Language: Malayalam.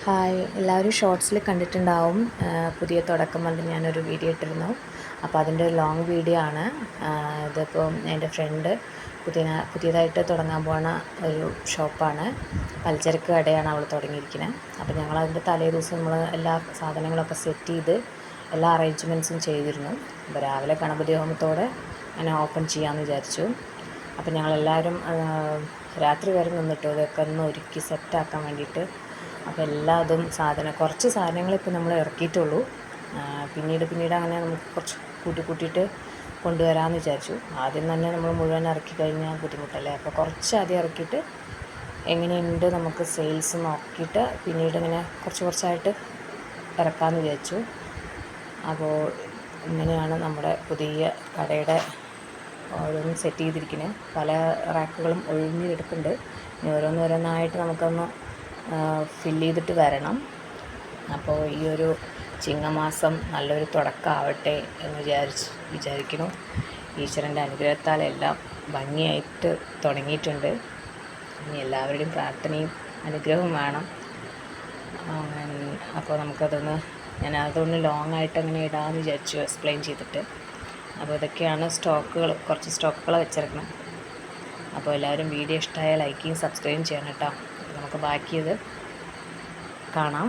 ഹായ്, എല്ലാവരും ഷോർട്സിൽ കണ്ടിട്ടുണ്ടാവും. പുതിയ തുടക്കം കൊണ്ട് ഞാനൊരു വീഡിയോ ഇട്ടിരുന്നു. അപ്പോൾ അതിൻ്റെ ഒരു ലോങ് വീഡിയോ ആണ്. ഇതിപ്പോൾ എൻ്റെ ഫ്രണ്ട് പുതിയതായിട്ട് തുടങ്ങാൻ പോണ ഒരു ഷോപ്പാണ്. പലചരക്ക് കടയാണ് അവൾ തുടങ്ങിയിരിക്കുന്നത്. അപ്പോൾ ഞങ്ങളതിൻ്റെ തലേ ദിവസം നമ്മൾ എല്ലാ സാധനങ്ങളൊക്കെ സെറ്റ് ചെയ്ത് എല്ലാ അറേഞ്ച്മെൻറ്റ്സും ചെയ്തിരുന്നു. അപ്പോൾ രാവിലെ ഗണപതി ഹോമത്തോടെ അങ്ങനെ ഓപ്പൺ ചെയ്യാമെന്ന് വിചാരിച്ചു. അപ്പോൾ ഞങ്ങളെല്ലാവരും രാത്രി വരെ നിന്നിട്ടു ഇതൊക്കെ ഒന്ന് ഒരുക്കി സെറ്റാക്കാൻ വേണ്ടിയിട്ട്. അപ്പോൾ എല്ലാതും കുറച്ച് സാധനങ്ങൾ ഇപ്പോൾ നമ്മൾ ഇറക്കിയിട്ടുള്ളൂ. പിന്നീട് അങ്ങനെ നമുക്ക് കുറച്ച് കൂട്ടിയിട്ട് കൊണ്ടുവരാമെന്ന് വിചാരിച്ചു. ആദ്യം തന്നെ നമ്മൾ മുഴുവൻ ഇറക്കി കഴിഞ്ഞാൽ ബുദ്ധിമുട്ടല്ലേ. അപ്പോൾ കുറച്ച് ആദ്യം ഇറക്കിയിട്ട് എങ്ങനെയുണ്ട് നമുക്ക് സെയിൽസ് നോക്കിയിട്ട് പിന്നീട് ഇങ്ങനെ കുറച്ചായിട്ട് ഇറക്കാമെന്ന് വിചാരിച്ചു. അപ്പോൾ ഇങ്ങനെയാണ് നമ്മുടെ പുതിയ കടയുടെ ഓരോന്നും സെറ്റ് ചെയ്തിരിക്കുന്നത്. പല റാക്കുകളും ഒഴിഞ്ഞ് കിടക്കുന്നുണ്ട്. ഇനി ഓരോന്നായിട്ട് നമുക്കൊന്ന് ഫില്ല് ചെയ്തിട്ട് വരണം. അപ്പോൾ ഈ ഒരു ചിങ്ങമാസം നല്ലൊരു തുടക്കമാവട്ടെ എന്ന് വിചാരിക്കുന്നു. ഈശ്വരൻ്റെ അനുഗ്രഹത്താൽ എല്ലാം ഭംഗിയായിട്ട് തുടങ്ങിയിട്ടുണ്ട്. ഇനി എല്ലാവരുടെയും പ്രാർത്ഥനയും അനുഗ്രഹവും വേണം. അപ്പോൾ ഞാൻ അതൊന്ന് ലോങ് ആയിട്ട് അങ്ങനെ ഇടാമെന്ന് വിചാരിച്ചു, എക്സ്പ്ലെയിൻ ചെയ്തിട്ട്. അപ്പോൾ ഇതൊക്കെയാണ് കുറച്ച് സ്റ്റോക്കുകൾ വെച്ചിരിക്കണം. അപ്പോൾ എല്ലാവരും വീഡിയോ ഇഷ്ടമായാൽ ലൈക്കും സബ്സ്ക്രൈബും ചെയ്യണം കേട്ടോ. നമുക്ക് ബാക്കിയത് കാണാം.